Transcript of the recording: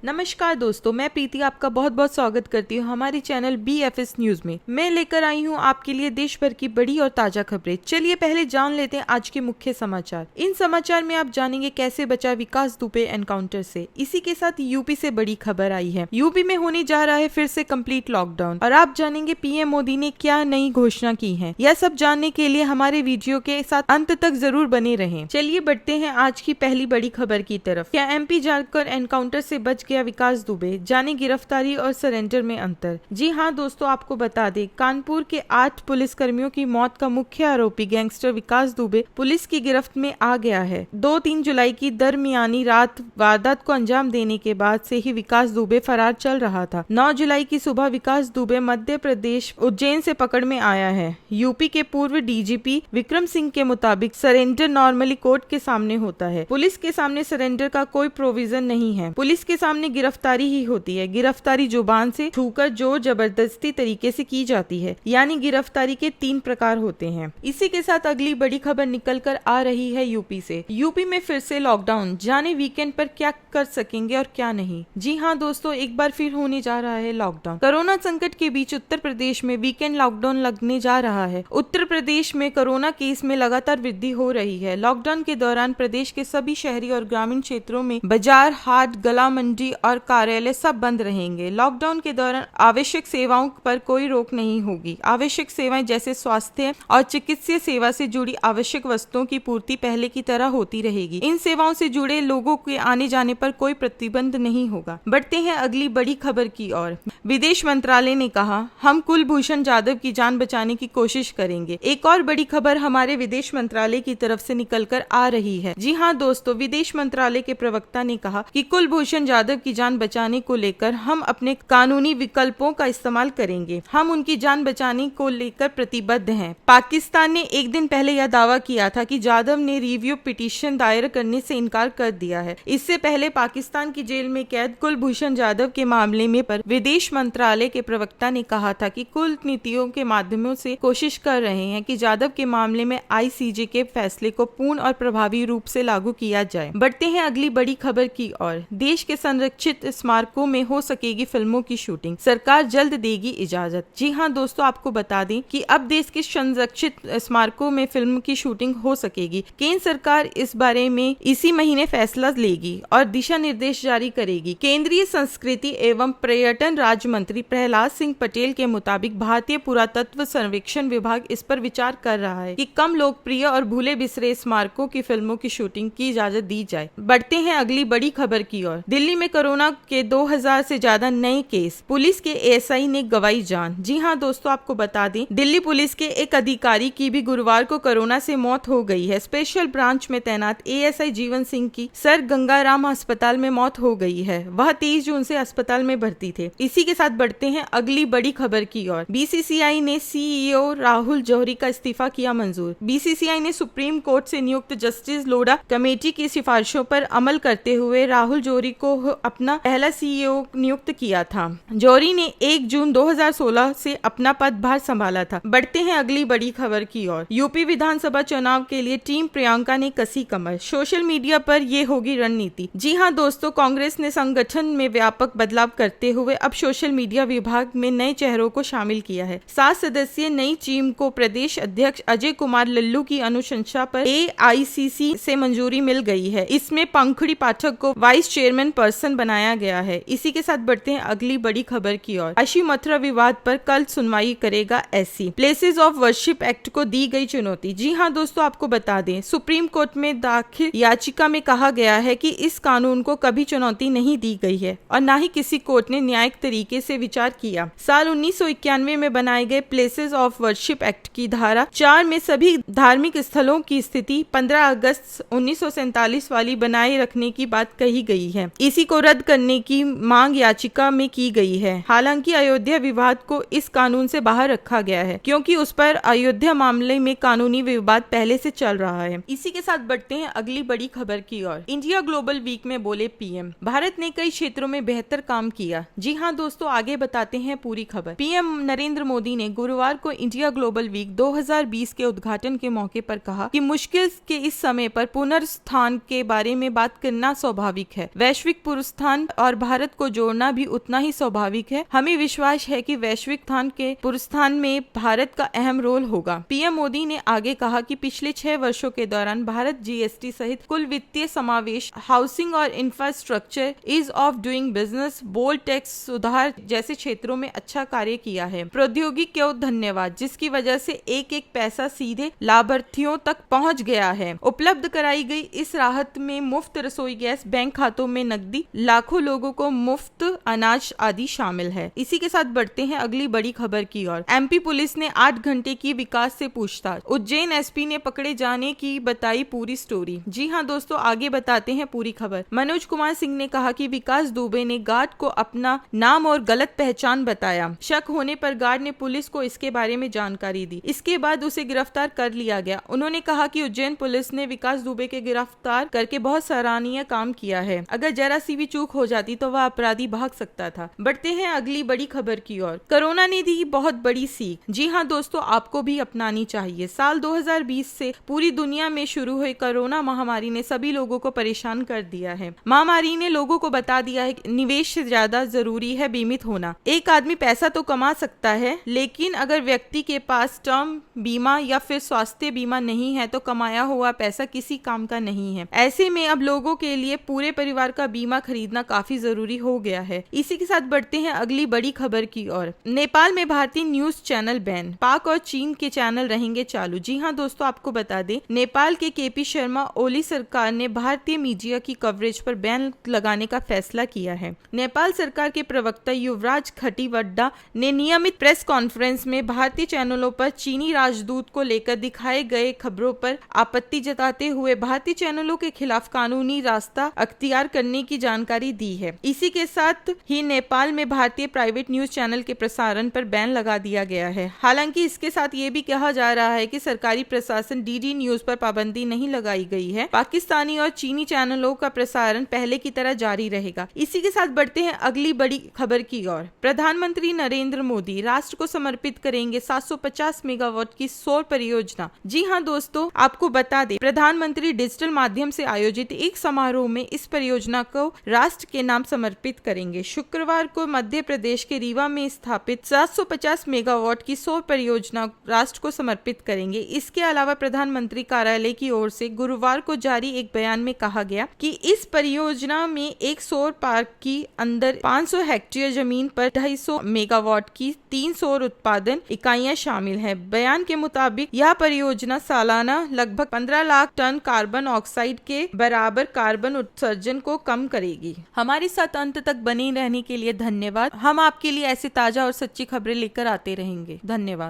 नमस्कार दोस्तों, मैं प्रीति आपका बहुत बहुत स्वागत करती हूँ हमारे चैनल BFS न्यूज में। मैं लेकर आई हूँ आपके लिए देश भर की बड़ी और ताजा खबरें। चलिए पहले जान लेते हैं आज के मुख्य समाचार। इन समाचार में आप जानेंगे कैसे बचा विकास दुबे एनकाउंटर से। इसी के साथ यूपी से बड़ी खबर आई है। यूपी में होने जा रहा है फिर से कंप्लीट लॉकडाउन और आप जानेंगे PM मोदी ने क्या नई घोषणा की है। यह सब जानने के लिए हमारे वीडियो के साथ अंत तक जरूर बने रहें। चलिए बढ़ते हैं आज की पहली बड़ी खबर की तरफ। क्या MP जाकर एनकाउंटर से बच गया विकास दुबे, जाने गिरफ्तारी और सरेंडर में अंतर। जी हाँ दोस्तों, आपको बता दें कानपुर के 8 पुलिसकर्मियों की मौत का मुख्य आरोपी गैंगस्टर विकास दुबे पुलिस की गिरफ्त में आ गया है। 2-3 जुलाई की दरमियानी रात वारदात को अंजाम देने के बाद से ही विकास दुबे फरार चल रहा था। 9 जुलाई की सुबह विकास दुबे मध्य प्रदेश उज्जैन से पकड़ में आया है। यूपी के पूर्व DGP विक्रम सिंह के मुताबिक सरेंडर नॉर्मली कोर्ट के सामने होता है। पुलिस के सामने सरेंडर का कोई प्रोविजन नहीं है। पुलिस के सामने गिरफ्तारी ही होती है। गिरफ्तारी जुबान से छूकर जोर जबरदस्ती तरीके से की जाती है, यानी गिरफ्तारी के 3 प्रकार होते हैं। इसी के साथ अगली बड़ी खबर निकल कर आ रही है यूपी से। यूपी में फिर से लॉकडाउन, जाने वीकेंड पर क्या कर सकेंगे और क्या नहीं। जी हाँ दोस्तों, एक बार फिर होने जा रहा है लॉकडाउन। कोरोना संकट के बीच उत्तर प्रदेश में वीकेंड लॉकडाउन लगने जा रहा है। उत्तर प्रदेश में कोरोना केस में लगातार वृद्धि हो रही है। लॉकडाउन के दौरान प्रदेश के सभी शहरी और ग्रामीण क्षेत्रों में बाजार, हाट, गला मंडी और कार्यालय सब बंद रहेंगे। लॉकडाउन के दौरान आवश्यक सेवाओं पर कोई रोक नहीं होगी। आवश्यक सेवाएं जैसे स्वास्थ्य और चिकित्सीय सेवा से जुड़ी आवश्यक वस्तुओं की पूर्ति पहले की तरह होती रहेगी। इन सेवाओं से जुड़े लोगों के आने जाने पर कोई प्रतिबंध नहीं होगा। बढ़ते हैं अगली बड़ी खबर की ओर। विदेश मंत्रालय ने कहा, हम कुलभूषण जाधव की जान बचाने की कोशिश करेंगे। एक और बड़ी खबर हमारे विदेश मंत्रालय की तरफ से निकल कर आ रही है। जी हाँ दोस्तों, विदेश मंत्रालय के प्रवक्ता ने कहा कि कुलभूषण जाधव की जान बचाने को लेकर हम अपने कानूनी विकल्पों का इस्तेमाल करेंगे। हम उनकी जान बचाने को लेकर प्रतिबद्ध हैं। पाकिस्तान ने एक दिन पहले यह दावा किया था कि जाधव ने रिव्यू पिटीशन दायर करने से इनकार कर दिया है। इससे पहले पाकिस्तान की जेल में कैद कुलभूषण जाधव के मामले में पर विदेश मंत्रालय के प्रवक्ता ने कहा था कि कूटनीतियों के माध्यमों से कोशिश कर रहे हैं कि जाधव के मामले में ICJ के फैसले को पूर्ण और प्रभावी रूप से लागू किया जाए। बढ़ते हैं अगली बड़ी खबर की ओर। देश के संरक्षित स्मारकों में हो सकेगी फिल्मों की शूटिंग, सरकार जल्द देगी इजाजत। जी हाँ दोस्तों, आपको बता दें कि अब देश के संरक्षित स्मारकों में फिल्म की शूटिंग हो सकेगी। केंद्र सरकार इस बारे में इसी महीने फैसला लेगी और दिशा निर्देश जारी करेगी। केंद्रीय संस्कृति एवं पर्यटन राज्य मंत्री प्रहलाद सिंह पटेल के मुताबिक भारतीय पुरातत्व सर्वेक्षण विभाग इस पर विचार कर रहा है कि कम लोकप्रिय और भूले बिसरे स्मारकों की फिल्मों की शूटिंग की इजाजत दी जाए। बढ़ते हैं अगली बड़ी खबर की ओर। दिल्ली में कोरोना के 2000 से ज्यादा नए केस, पुलिस के ASI ने गंवाई जान। जी हाँ दोस्तों, आपको बता दें दिल्ली पुलिस के एक अधिकारी की भी गुरुवार को कोरोना से मौत हो गई है। स्पेशल ब्रांच में तैनात ASI जीवन सिंह की सर गंगाराम अस्पताल में मौत हो गई है। वह 23 जून से अस्पताल में भर्ती थे। इसी के साथ बढ़ते हैं अगली बड़ी खबर की ओर। BCCI ने CEO राहुल जौहरी का इस्तीफा किया मंजूर। BCCI ने सुप्रीम कोर्ट से नियुक्त जस्टिस लोढ़ा कमेटी की सिफारिशों पर अमल करते हुए राहुल जौहरी को अपना पहला CEO नियुक्त किया था। जौहरी ने 1 जून 2016 से अपना पदभार संभाला था। बढ़ते हैं अगली बड़ी खबर की ओर। यूपी विधानसभा चुनाव के लिए टीम प्रियंका ने कसी कमर, सोशल मीडिया पर ये होगी रणनीति। जी हाँ दोस्तों, कांग्रेस ने संगठन में व्यापक बदलाव करते हुए अब सोशल मीडिया विभाग में नए चेहरों को शामिल किया है। 7 सदस्यीय नई टीम को प्रदेश अध्यक्ष अजय कुमार लल्लू की अनुशंसा पर AICC से मंजूरी मिल गई है। इसमें पंखुड़ी पाठक को वाइस चेयरमैन पर्सन बनाया गया है। इसी के साथ बढ़ते हैं अगली बड़ी खबर की ओर। अशी मथुरा विवाद पर कल सुनवाई करेगा SC places of worship act को दी गई चुनौती। जी हाँ दोस्तों, आपको बता दें सुप्रीम कोर्ट में दाखिल याचिका में कहा गया है कि इस कानून को कभी चुनौती नहीं दी गई है और न ही किसी कोर्ट ने न्यायिक तरीके से विचार किया। साल 1991 में बनाए गए प्लेसेस ऑफ वर्शिप एक्ट की धारा 4 में सभी धार्मिक स्थलों की स्थिति 15 अगस्त 1947 वाली बनाए रखने की बात कही गई है। इसी को रद्द करने की मांग याचिका में की गई है। हालांकि अयोध्या विवाद को इस कानून से बाहर रखा गया है क्योंकि उस पर अयोध्या मामले में कानूनी विवाद पहले से चल रहा है। इसी के साथ बढ़ते हैं अगली बड़ी खबर की ओर। इंडिया ग्लोबल वीक में बोले PM, भारत ने कई क्षेत्रों में बेहतर काम किया। जी हाँ दोस्तों, दोस्तों आगे बताते हैं पूरी खबर। पीएम नरेंद्र मोदी ने गुरुवार को इंडिया ग्लोबल वीक 2020 के उद्घाटन के मौके पर कहा कि मुश्किल के इस समय पर पुनरुत्थान के बारे में बात करना स्वाभाविक है। वैश्विक पुनरुत्थान और भारत को जोड़ना भी उतना ही स्वाभाविक है। हमें विश्वास है कि वैश्विक उत्थान के पुनरुत्थान में भारत का अहम रोल होगा। पीएम मोदी ने आगे कहा कि पिछले 6 वर्षों के दौरान भारत जीएसटी सहित कुल वित्तीय समावेश, हाउसिंग और infrastructure, ease of doing business, bold tax सुधार जैसे क्षेत्रों में अच्छा कार्य किया है। प्रौद्योगिकी को धन्यवाद, जिसकी वजह से एक एक पैसा सीधे लाभार्थियों तक पहुंच गया है। उपलब्ध कराई गई इस राहत में मुफ्त रसोई गैस, बैंक खातों में नकदी, लाखों लोगों को मुफ्त अनाज आदि शामिल है। इसी के साथ बढ़ते हैं अगली बड़ी खबर की ओर। एमपी पुलिस ने 8 घंटे की विकास से पूछताछ, उज्जैन एसपी ने पकड़े जाने की बताई पूरी स्टोरी। जी हां दोस्तों, आगे बताते हैं पूरी खबर। मनोज कुमार सिंह ने कहा कि विकास दुबे ने गार्ड को अपना नाम और गलत पहचान बताया। शक होने पर गार्ड ने पुलिस को इसके बारे में जानकारी दी। इसके बाद उसे गिरफ्तार कर लिया गया। उन्होंने कहा कि उज्जैन पुलिस ने विकास दुबे के गिरफ्तार करके बहुत सराहनीय काम किया है। अगर जरा सी भी चूक हो जाती तो वह अपराधी भाग सकता था। बढ़ते हैं अगली बड़ी खबर की ओर। कोरोना ने दी बहुत बड़ी सीख। जी हां दोस्तों, आपको भी अपनानी चाहिए। साल 2020 से पूरी दुनिया में शुरू हुई कोरोना महामारी ने सभी लोगों को परेशान कर दिया है। महामारी ने लोगों को बता दिया है कि निवेश से ज्यादा जरूरी है बीमित होना। एक आदमी पैसा तो कमा सकता है, लेकिन अगर व्यक्ति के पास टर्म बीमा या फिर स्वास्थ्य बीमा नहीं है तो कमाया हुआ पैसा किसी काम का नहीं है। ऐसे में अब लोगों के लिए पूरे परिवार का बीमा खरीदना काफी जरूरी हो गया है। इसी के साथ बढ़ते हैं अगली बड़ी खबर की ओर। नेपाल में भारतीय न्यूज चैनल बैन, पाक और चीन के चैनल रहेंगे चालू। जी हां दोस्तों, आपको बता दें, नेपाल के केपी शर्मा ओली सरकार ने भारतीय मीडिया की कवरेज पर बैन लगाने का फैसला किया है। नेपाल सरकार के प्रवक्ता युवराज खटीवड्डा ने नियमित प्रेस कॉन्फ्रेंस में भारतीय चैनलों पर चीनी राजदूत को लेकर दिखाए गए खबरों पर आपत्ति जताते हुए भारतीय चैनलों के खिलाफ कानूनी रास्ता अख्तियार करने की जानकारी दी है। इसी के साथ ही नेपाल में भारतीय प्राइवेट न्यूज चैनल के प्रसारण पर बैन लगा दिया गया है। हालांकि इसके साथ ये भी कहा जा रहा है कि सरकारी प्रशासन डीडी न्यूज पर पाबंदी नहीं लगाई गई है। पाकिस्तानी और चीनी चैनलों का प्रसारण पहले की तरह जारी रहेगा। इसी के साथ बढ़ते हैं अगली बड़ी खबर की ओर। प्रधानमंत्री नरेंद्र मोदी राष्ट्र को समर्पित करेंगे 750 मेगावाट की सौर परियोजना। जी हां दोस्तों, आपको बता दें, प्रधानमंत्री डिजिटल माध्यम से आयोजित एक समारोह में इस परियोजना को राष्ट्र के नाम समर्पित करेंगे। शुक्रवार को मध्य प्रदेश के रीवा में स्थापित 750 मेगावाट की सौर परियोजना राष्ट्र को समर्पित करेंगे। इसके अलावा प्रधानमंत्री कार्यालय की ओर से गुरुवार को जारी एक बयान में कहा गया कि इस परियोजना में एक सौर पार्क की अंदर 500 हेक्टेयर जमीन पर 250 मेगावाट की 3 सौर उत्पादन इकाइयां शामिल है। बयान के मुताबिक यह परियोजना सालाना लगभग 15 लाख टन कार्बन ऑक्साइड के बराबर कार्बन उत्सर्जन को कम करेगी। हमारे साथ अंत तक बने रहने के लिए धन्यवाद। हम आपके लिए ऐसे ताजा और सच्ची खबरें लेकर आते रहेंगे। धन्यवाद।